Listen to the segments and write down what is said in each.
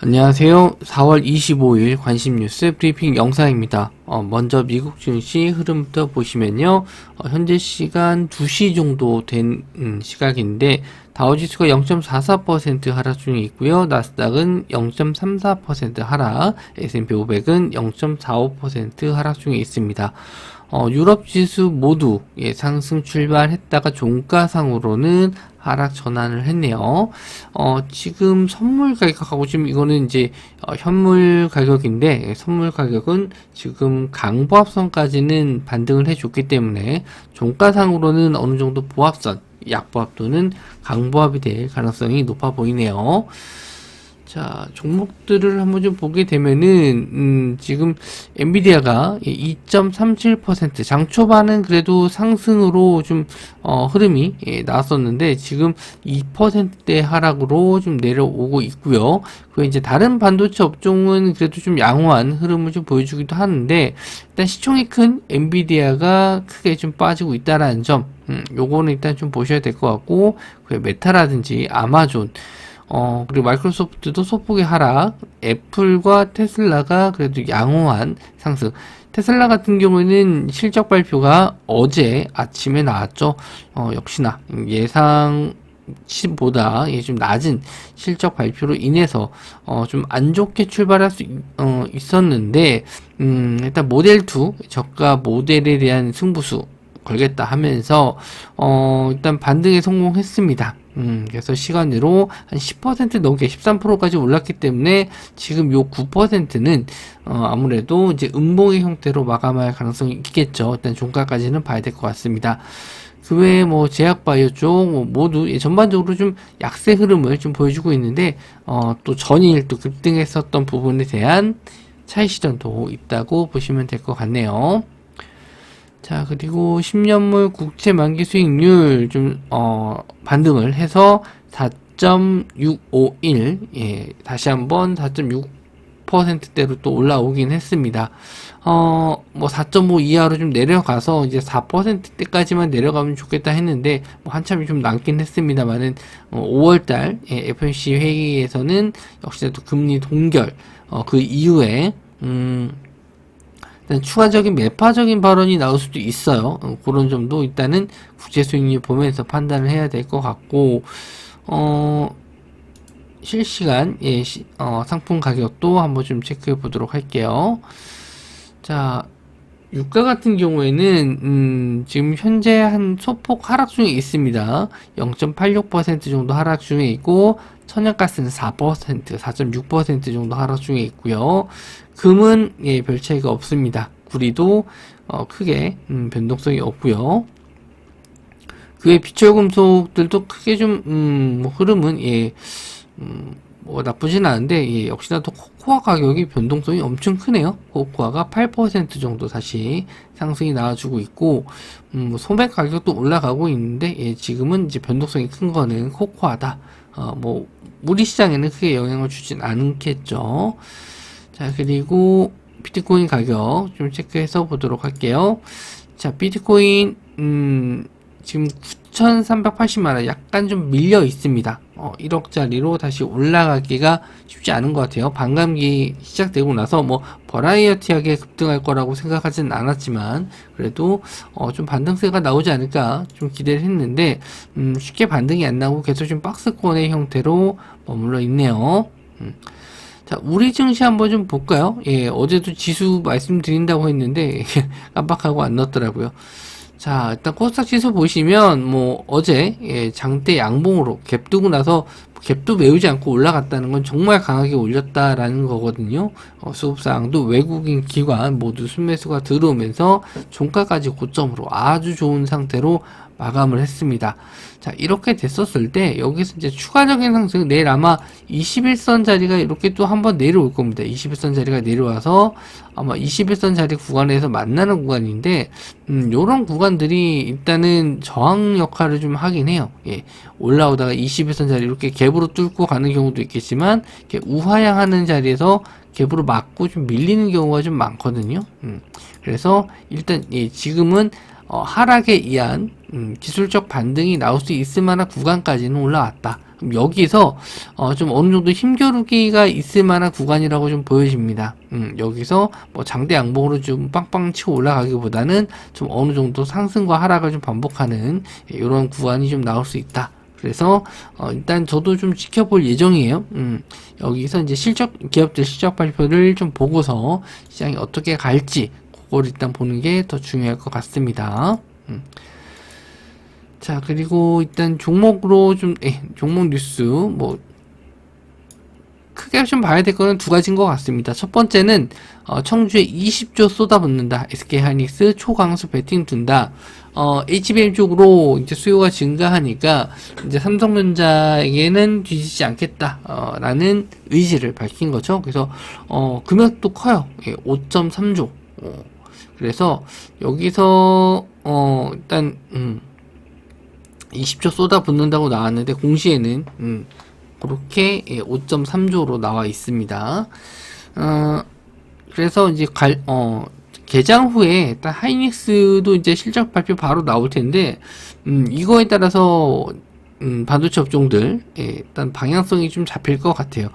안녕하세요. 4월 25일 관심뉴스 브리핑 영상입니다. 먼저 미국 증시 흐름부터 보시면요. 현재 시간 2시 정도 된 시각인데 다우지수가 0.44% 하락 중에 있고요. 나스닥은 0.34% 하락, S&P 500은 0.45% 하락 중에 있습니다. 유럽 지수 모두 상승 출발했다가 종가상으로는 하락 전환을 했네요. 지금 선물 가격하고 지금 이거는 이제 현물 가격인데 선물 가격은 지금 강보합선까지는 반등을 해줬기 때문에 종가상으로는 어느 정도 보합선, 약보합 또는 강보합이 될 가능성이 높아 보이네요. 자, 종목들을 한번 좀 보게 되면은, 지금, 엔비디아가 2.37%, 장 초반은 그래도 상승으로 좀, 흐름이, 나왔었는데, 지금 2%대 하락으로 좀 내려오고 있고요. 그 이제 다른 반도체 업종은 그래도 좀 양호한 흐름을 좀 보여주기도 하는데, 일단 시총이 큰 엔비디아가 크게 좀 빠지고 있다라는 점, 요거는 일단 좀 보셔야 될 것 같고, 그 메타라든지 아마존, 그리고 마이크로소프트도 소폭의 하락, 애플과 테슬라가 그래도 양호한 상승. 테슬라 같은 경우에는 실적 발표가 어제 아침에 나왔죠. 역시나 예상치보다 좀 낮은 실적 발표로 인해서 좀 안 좋게 출발할 수 있었는데 일단 모델2 저가 모델에 대한 승부수 걸겠다 하면서 일단 반등에 성공했습니다. 그래서 시간으로 한 10% 넘게 13%까지 올랐기 때문에 지금 요 9%는 아무래도 이제 음봉의 형태로 마감할 가능성이 있겠죠. 일단 종가까지는 봐야 될 것 같습니다. 그 외에 뭐 제약바이오 쪽 모두 전반적으로 좀 약세 흐름을 좀 보여주고 있는데 또 전일 또 급등했었던 부분에 대한 차익 실현도 있다고 보시면 될 것 같네요. 자, 그리고 10년물 국채 만기 수익률 좀, 반등을 해서 4.651, 다시 한번 4.6%대로 또 올라오긴 했습니다. 뭐 4.5 이하로 좀 내려가서 이제 4%대까지만 내려가면 좋겠다 했는데, 뭐 한참이 좀 남긴 했습니다만은, 5월달, FOMC 회의에서는 역시나 또 금리 동결, 그 이후에, 일단 추가적인 매파적인 발언이 나올 수도 있어요. 그런 점도 일단은 국제 수익률 보면서 판단을 해야 될 것 같고, 실시간 상품 가격도 한번 좀 체크해 보도록 할게요. 자, 유가 같은 경우에는 지금 현재 한 소폭 하락 중에 있습니다. 0.86% 정도 하락 중에 있고 천연가스는 4%, 4.6% 정도 하락 중에 있고요. 금은 별 차이가 없습니다. 구리도 크게 변동성이 없고요. 그외 비철금속들도 크게 좀 흐름은 뭐 나쁘진 않은데 역시나 또 코코아 가격이 변동성이 엄청 크네요. 코코아가 8% 정도 다시 상승이 나와주고 있고 소매 가격도 올라가고 있는데 지금은 이제 변동성이 큰 거는 코코아다. 뭐 우리 시장에는 크게 영향을 주진 않겠죠. 자, 그리고 비트코인 가격 좀 체크해서 보도록 할게요. 자, 비트코인 지금 9,380만원 약간 좀 밀려 있습니다. 1억짜리로 다시 올라가기가 쉽지 않은 것 같아요. 반감기 시작되고 나서 뭐 버라이어티하게 급등할 거라고 생각하지는 않았지만 그래도 좀 반등세가 나오지 않을까 좀 기대를 했는데 쉽게 반등이 안 나오고 계속 좀 박스권의 형태로 머물러 있네요. 자, 우리 증시 한번 좀 볼까요? 어제도 지수 말씀드린다고 했는데 깜빡하고 안 넣었더라고요. 자, 일단 코스닥 지수 보시면 뭐 어제 장대 양봉으로 갭 두고 나서 갭도 메우지 않고 올라갔다는 건 정말 강하게 올렸다라는 거거든요. 수급상도 외국인 기관 모두 순매수가 들어오면서 종가까지 고점으로 아주 좋은 상태로 마감을 했습니다. 자, 이렇게 됐었을 때 여기서 이제 추가적인 상승, 내일 아마 21선 자리가 이렇게 또 한번 내려올 겁니다. 21선 자리가 내려와서 아마 21선 자리 구간에서 만나는 구간인데 요런 구간들이 일단은 저항 역할을 좀 하긴 해요. 올라오다가 21선 자리 이렇게 갭으로 뚫고 가는 경우도 있겠지만 이렇게 우하향하는 자리에서 갭으로 맞고 좀 밀리는 경우가 좀 많거든요. 그래서 일단 지금은 하락에 의한 기술적 반등이 나올 수 있을 만한 구간까지는 올라왔다. 그럼 여기서 좀 어느 정도 힘겨루기가 있을 만한 구간이라고 좀 보여집니다. 여기서 뭐 장대 양봉으로 좀 빵빵 치고 올라가기보다는 좀 어느 정도 상승과 하락을 좀 반복하는 이런 구간이 좀 나올 수 있다. 그래서 일단 저도 좀 지켜볼 예정이에요. 여기서 이제 기업들 실적 발표를 좀 보고서 시장이 어떻게 갈지 그걸 일단 보는 게 더 중요할 것 같습니다. 자, 그리고 일단 종목으로 종목 뉴스 뭐 크게 좀 봐야 될 거는 두 가지인 것 같습니다. 첫 번째는 청주에 20조 쏟아붓는다. SK하이닉스 초강수 배팅 둔다. HBM 쪽으로 이제 수요가 증가하니까 이제 삼성전자에게는 뒤지지 않겠다. 라는 의지를 밝힌 거죠. 그래서 금액도 커요. 5.3조. 그래서 여기서 일단 20조 쏟아붓는다고 나왔는데 공시에는 그렇게 5.3조로 나와 있습니다. 그래서 이제 개장 후에 딱 하이닉스도 이제 실적 발표 바로 나올 텐데 이거에 따라서 반도체 업종들 일단 방향성이 좀 잡힐 것 같아요.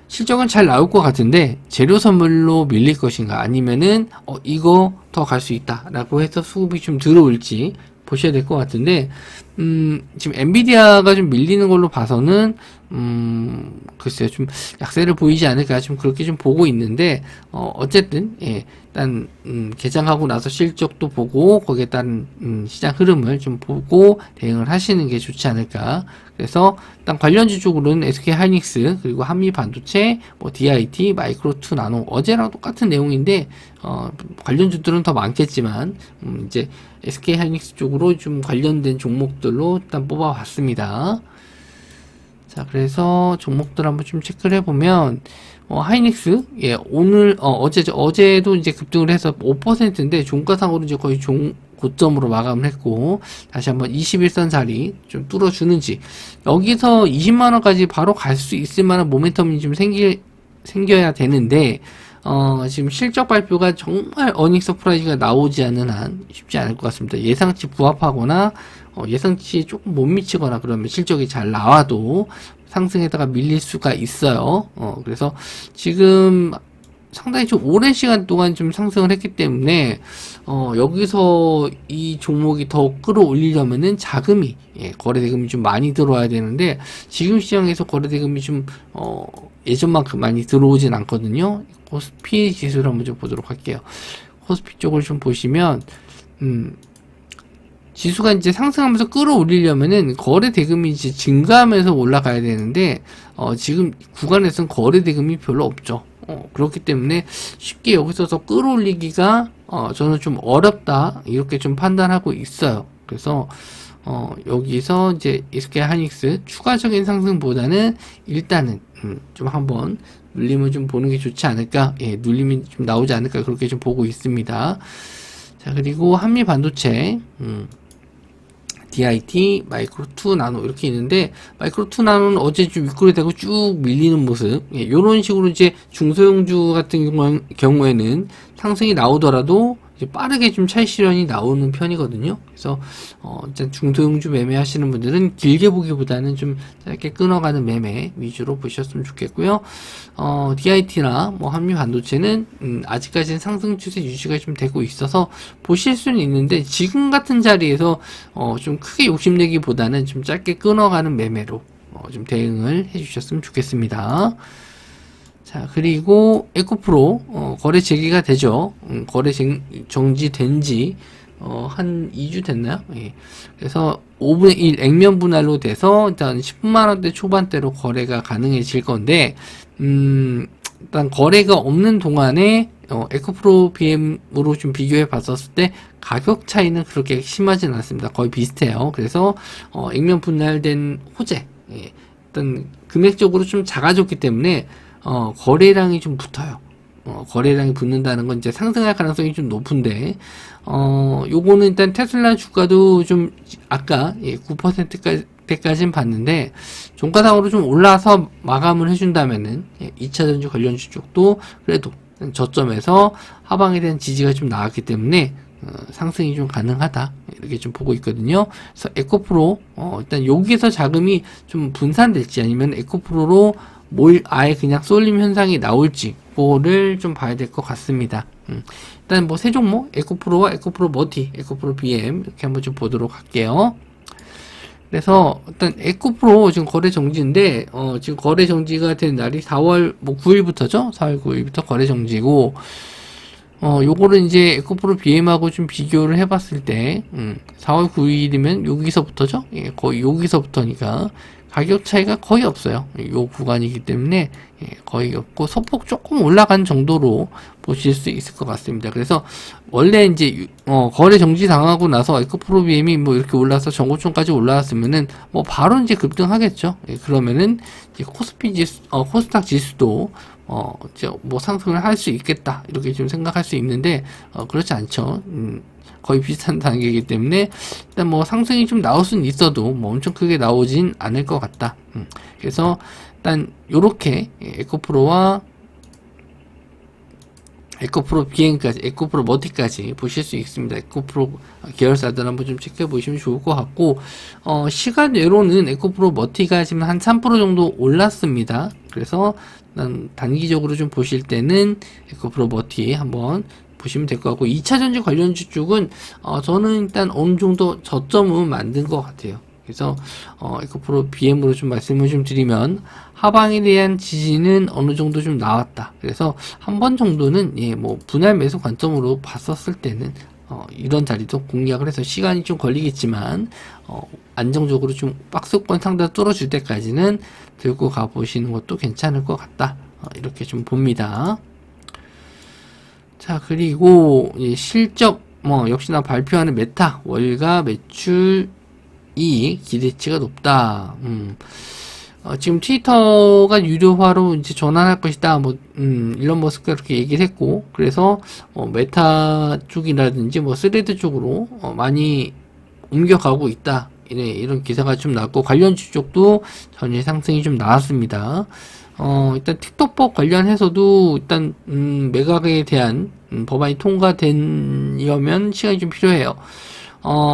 실적은 잘 나올 것 같은데 재료 선물로 밀릴 것인가 아니면은 이거 더 갈 수 있다 라고 해서 수급이 좀 들어올지 보셔야 될 것 같은데 지금 엔비디아가 좀 밀리는 걸로 봐서는 글쎄요 좀 약세를 보이지 않을까 좀 그렇게 좀 보고 있는데 어쨌든 일단 개장하고 나서 실적도 보고 거기에 따른 시장 흐름을 좀 보고 대응을 하시는 게 좋지 않을까. 그래서 일단 관련주 쪽으로는 SK하이닉스 그리고 한미반도체 뭐 DIT 마이크로2 나노 어제랑 똑같은 내용인데 관련주들은 더 많겠지만 이제 SK하이닉스 쪽으로 좀 관련된 종목들로 일단 뽑아봤습니다. 자, 그래서 종목들 한번 좀 체크를 해보면, 하이닉스, 오늘, 어제도 이제 급등을 해서 5%인데, 종가상으로 이제 거의 고점으로 마감을 했고, 다시 한번 21선 자리 좀 뚫어주는지, 여기서 20만원까지 바로 갈 수 있을 만한 모멘텀이 좀 생겨야 되는데, 지금 실적 발표가 정말 어닝 서프라이즈가 나오지 않는 한 쉽지 않을 것 같습니다. 예상치 부합하거나 예상치 조금 못 미치거나 그러면 실적이 잘 나와도 상승에다가 밀릴 수가 있어요. 그래서 지금 상당히 좀 오랜 시간 동안 좀 상승을 했기 때문에 여기서 이 종목이 더 끌어올리려면은 자금이 거래대금이 좀 많이 들어와야 되는데 지금 시장에서 거래대금이 좀 예전만큼 많이 들어오진 않거든요. 코스피 지수를 한번 좀 보도록 할게요. 코스피 쪽을 좀 보시면 지수가 이제 상승하면서 끌어올리려면은 거래 대금이 이제 증가하면서 올라가야 되는데 지금 구간에서는 거래 대금이 별로 없죠. 그렇기 때문에 쉽게 여기서 더 끌어올리기가 저는 좀 어렵다 이렇게 좀 판단하고 있어요. 그래서 여기서 이제 SK하이닉스 추가적인 상승보다는 일단은 좀 한번 눌림을 좀 보는 게 좋지 않을까, 눌림이 좀 나오지 않을까 그렇게 좀 보고 있습니다. 자, 그리고 한미 반도체 DIT, 마이크로2 나노 이렇게 있는데 마이크로2 나노는 어제 좀 윗꼬리 되고 쭉 밀리는 모습, 이런 식으로 이제 중소형주 같은 경우에는 상승이 나오더라도 이제 빠르게 좀 차익 실현이 나오는 편이거든요. 그래서 일단 중소형주 매매 하시는 분들은 길게 보기보다는 좀 짧게 끊어가는 매매 위주로 보셨으면 좋겠고요. DIT나 뭐 한미 반도체는 아직까지는 상승 추세 유지가 좀 되고 있어서 보실 수는 있는데 지금 같은 자리에서 좀 크게 욕심내기보다는 좀 짧게 끊어가는 매매로 좀 대응을 해주셨으면 좋겠습니다. 자, 그리고 에코프로 거래 재개가 되죠. 거래 정지된 지 한 2주 됐나요? 그래서 5분의 1 액면 분할로 돼서 일단 10만원대 초반대로 거래가 가능해질 건데 일단 거래가 없는 동안에 에코프로 BM으로 좀 비교해 봤었을 때 가격 차이는 그렇게 심하진 않습니다. 거의 비슷해요. 그래서 액면 분할된 호재 일단 금액적으로 좀 작아졌기 때문에 거래량이 좀 붙어요. 거래량이 붙는다는 건 이제 상승할 가능성이 좀 높은데, 요거는 일단 테슬라 주가도 좀, 아까, 9%대까지는 봤는데, 종가상으로 좀 올라서 마감을 해준다면은, 2차전지 관련주 쪽도 그래도 저점에서 하방에 대한 지지가 좀 나왔기 때문에, 상승이 좀 가능하다 이렇게 좀 보고 있거든요. 그래서 에코프로 일단 여기서 자금이 좀 분산될지 아니면 에코프로로 아예 그냥 쏠림 현상이 나올지 그거를 좀 봐야 될 것 같습니다. 일단 뭐 세 종목 에코프로와 에코프로 머티, 에코프로 BM 이렇게 한번 좀 보도록 할게요. 그래서 일단 에코프로 지금 거래 정지인데 지금 거래 정지가 된 날이 4월 뭐 9일부터죠. 4월 9일부터 거래 정지고 요거를 이제 에코프로 BM하고 좀 비교를 해봤을 때 4월 9일이면 여기서부터죠. 예, 거의 여기서부터니까 가격 차이가 거의 없어요. 요 구간이기 때문에 거의 없고 소폭 조금 올라간 정도로 보실 수 있을 것 같습니다. 그래서 원래 이제 거래 정지 당하고 나서 에코프로 BM이 뭐 이렇게 올라서 전고점까지 올라왔으면은 뭐 바로 이제 급등하겠죠. 예, 그러면은 이제 코스피 지수, 코스닥 지수도 뭐 상승을 할 수 있겠다 이렇게 좀 생각할 수 있는데 그렇지 않죠. 거의 비슷한 단계이기 때문에 일단 뭐 상승이 좀 나올 수는 있어도 뭐 엄청 크게 나오진 않을 것 같다. 그래서 일단 요렇게 에코프로와 에코프로 BM까지, 에코프로 머티까지 보실 수 있습니다. 에코프로 계열사들 한번 좀 체크해 보시면 좋을 것 같고, 시간외로는 에코프로 머티가 지금 한 3% 정도 올랐습니다. 그래서 단기적으로 좀 보실 때는 에코프로 머티 한번 보시면 될 것 같고, 2차전지 관련주 쪽은 저는 일단 어느 정도 저점은 만든 것 같아요. 그래서 에코프로 BM으로 좀 말씀을 좀 드리면 하방에 대한 지지는 어느 정도 좀 나왔다. 그래서 한 번 정도는 뭐 분할 매수 관점으로 봤었을 때는 이런 자리도 공략을 해서 시간이 좀 걸리겠지만 안정적으로 좀 박스권 상단 뚫어줄 때까지는 들고 가 보시는 것도 괜찮을 것 같다. 이렇게 좀 봅니다. 자, 그리고 실적 역시나 발표하는 메타 월가 매출 이익 기대치가 높다. 지금 트위터가 유료화로 이제 전환할 것이다. 일론 머스크가 그렇게 얘기를 했고, 그래서 메타 쪽이라든지 스레드 쪽으로 많이 옮겨가고 있다. 이런 기사가 좀 나왔고, 관련주 쪽도 전일 상승이 좀 나왔습니다. 일단 틱톡법 관련해서도 일단 매각에 대한 법안이 통과되려면 시간이 좀 필요해요.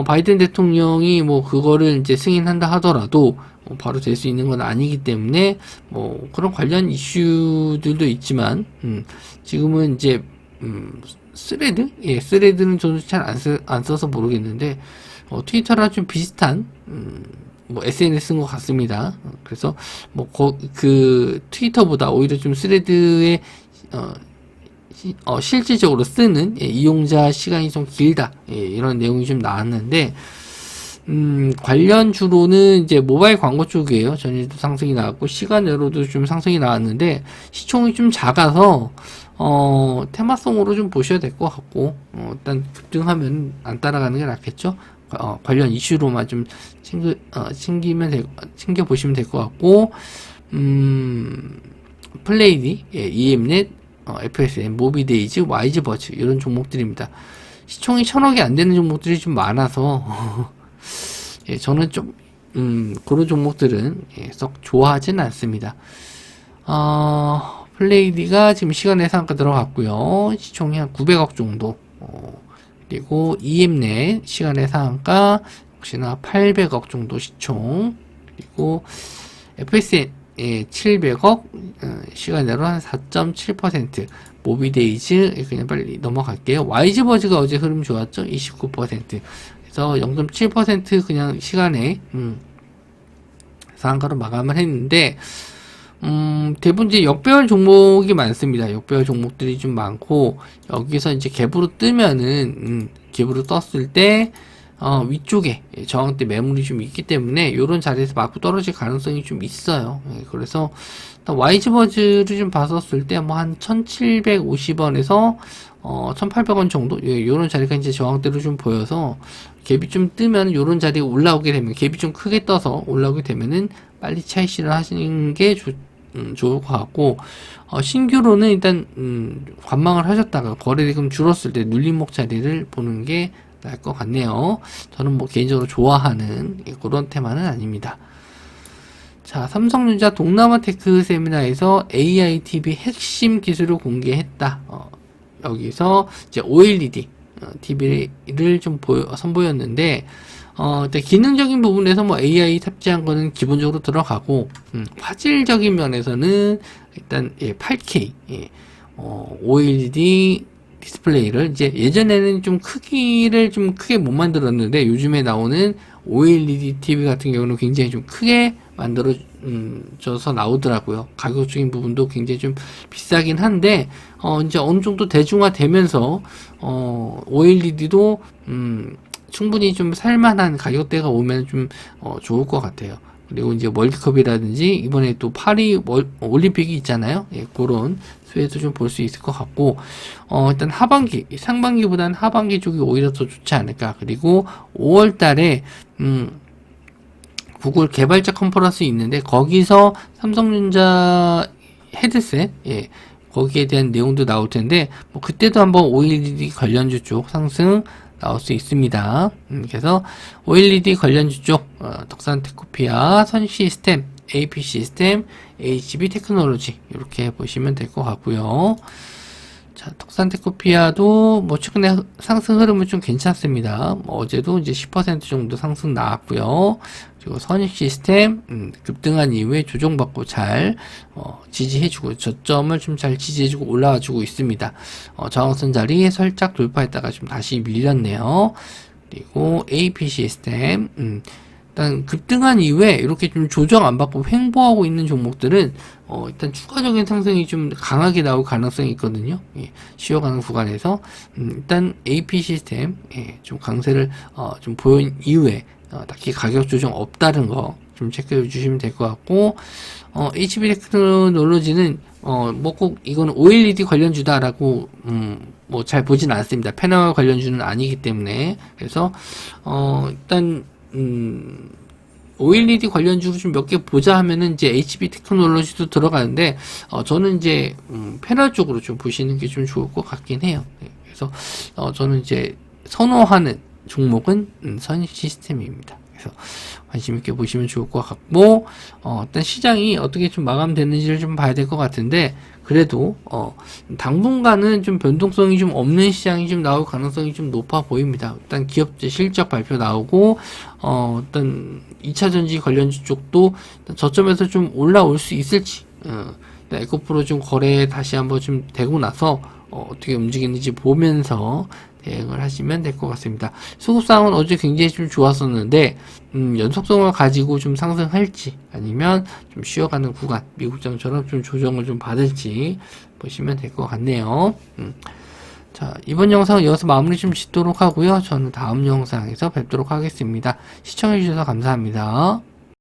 바이든 대통령이 그거를 이제 승인한다 하더라도 바로 될 수 있는 건 아니기 때문에 그런 관련 이슈들도 있지만 지금은 이제 스레드? 스레드는 저도 잘 안 써서 모르겠는데 트위터랑 좀 비슷한 SNS인 것 같습니다. 그래서 그 트위터보다 오히려 좀 스레드의 실질적으로 쓰는 이용자 시간이 좀 길다 이런 내용이 좀 나왔는데 관련주로는 이제 모바일 광고 쪽이에요. 전일도 상승이 나왔고 시간외로도 좀 상승이 나왔는데 시총이 좀 작아서 테마성으로 좀 보셔야 될 것 같고 일단 급등하면 안 따라가는 게 낫겠죠. 관련 이슈로만 좀 챙겨 보시면 될 것 같고 플레이디, EM넷, FSM, 모비데이즈, 와이즈버즈 이런 종목들입니다. 시총이 1000억이 안 되는 종목들이 좀 많아서 저는 좀 그런 종목들은 썩 좋아하진 않습니다. 플레이디가 지금 시간의 상가 들어갔고요. 시총이 한 900억 정도. 그리고 EM넷 시간의 상가 역시나 800억 정도 시총. 그리고 FSM 700억, 시간으로 한 4.7%, 모비데이즈, 그냥 빨리 넘어갈게요. 와이즈버즈가 어제 흐름 좋았죠? 29%. 그래서 0.7% 그냥 시간에, 상한가로 마감을 했는데, 대부분 이제 역배열 종목이 많습니다. 역배열 종목들이 좀 많고, 여기서 이제 갭으로 뜨면은, 갭으로 떴을 때, 위쪽에 저항대 매물이 좀 있기 때문에 이런 자리에서 맞고 떨어질 가능성이 좀 있어요. 그래서 와이즈버즈를 좀 봤었을 때 한 1750원에서 1800원 정도 이런 자리가 이제 저항대로 좀 보여서 갭이 좀 뜨면 이런 자리에 올라오게 되면 갭이 좀 크게 떠서 올라오게 되면은 빨리 차익실을 하시는 게 좋을 것 같고 신규로는 일단 관망을 하셨다가 거래대금 줄었을 때 눌림목 자리를 보는 게 날 것 같네요. 저는 개인적으로 좋아하는 그런 테마는 아닙니다. 자, 삼성전자 동남아테크 세미나에서 AITV 핵심 기술을 공개했다. 여기서 이제 OLED TV를 좀 선보였는데, 일단 기능적인 부분에서 뭐 AI 탑재한 거는 기본적으로 들어가고, 화질적인 면에서는 일단 8K, OLED 디스플레이를 이제 예전에는 좀 크기를 좀 크게 못 만들었는데 요즘에 나오는 OLED TV 같은 경우는 굉장히 좀 크게 만들어져서 나오더라고요. 가격적인 부분도 굉장히 좀 비싸긴 한데 이제 어느 정도 대중화되면서 OLED도 충분히 좀 살만한 가격대가 오면 좀 좋을 것 같아요. 그리고 이제 월드컵이라든지 이번에 또 파리 올림픽이 있잖아요. 예, 그런 수에도 좀 볼 수 있을 것 같고 일단 하반기, 상반기보다는 하반기 쪽이 오히려 더 좋지 않을까. 그리고 5월 달에 구글 개발자 컨퍼런스 있는데 거기서 삼성전자 헤드셋, 예, 거기에 대한 내용도 나올 텐데 뭐 그때도 한번 OLED 관련주 쪽 상승 나올 수 있습니다. 그래서 OLED 관련주 쪽 덕산테크피아, 선시스템, AP 시스템, HB 테크놀로지 이렇게 보시면 될 것 같고요. 자, 덕산테크피아도 뭐 최근에 상승 흐름은 좀 괜찮습니다. 뭐 어제도 이제 10% 정도 상승 나왔고요. 그리고 선익 시스템 급등한 이후에 조정받고 잘 지지해주고 저점을 좀 잘 지지해주고 올라와주고 있습니다. 저항선 자리 살짝 돌파했다가 좀 다시 밀렸네요. 그리고 AP 시스템 일단 급등한 이후에 이렇게 좀 조정 안 받고 횡보하고 있는 종목들은 일단 추가적인 상승이 좀 강하게 나올 가능성이 있거든요. 예, 쉬어가는 구간에서 일단 AP 시스템 좀 강세를 좀 보인 이후에 딱히 가격 조정 없다는 거 좀 체크해 주시면 될 것 같고 HB 테크놀로지는 뭐 꼭 이거는 OLED 관련주다라고 뭐 잘 보진 않습니다. 패널 관련주는 아니기 때문에 그래서 일단 OLED 관련주로 좀 몇 개 보자 하면은 이제 HB 테크놀로지도 들어가는데 저는 이제 패널 쪽으로 좀 보시는 게 좀 좋을 것 같긴 해요. 네, 그래서 저는 이제 선호하는 종목은 선익 시스템입니다. 그래서 관심 있게 보시면 좋을 것 같고 일단 시장이 어떻게 좀 마감되는지를 좀 봐야 될 것 같은데 그래도 당분간은 좀 변동성이 좀 없는 시장이 좀 나올 가능성이 좀 높아 보입니다. 일단 기업체 실적 발표 나오고 어떤 2차전지 관련주 쪽도 저점에서 좀 올라올 수 있을지 에코프로 좀 거래 다시 한번 좀 되고 나서 어떻게 움직이는지 보면서 대응을 하시면 될 것 같습니다. 수급상은 어제 굉장히 좀 좋았었는데 연속성을 가지고 좀 상승할지 아니면 좀 쉬어가는 구간 미국장처럼 좀 조정을 좀 받을지 보시면 될 것 같네요. 자, 이번 영상은 여기서 마무리 좀 짓도록 하고요. 저는 다음 영상에서 뵙도록 하겠습니다. 시청해주셔서 감사합니다.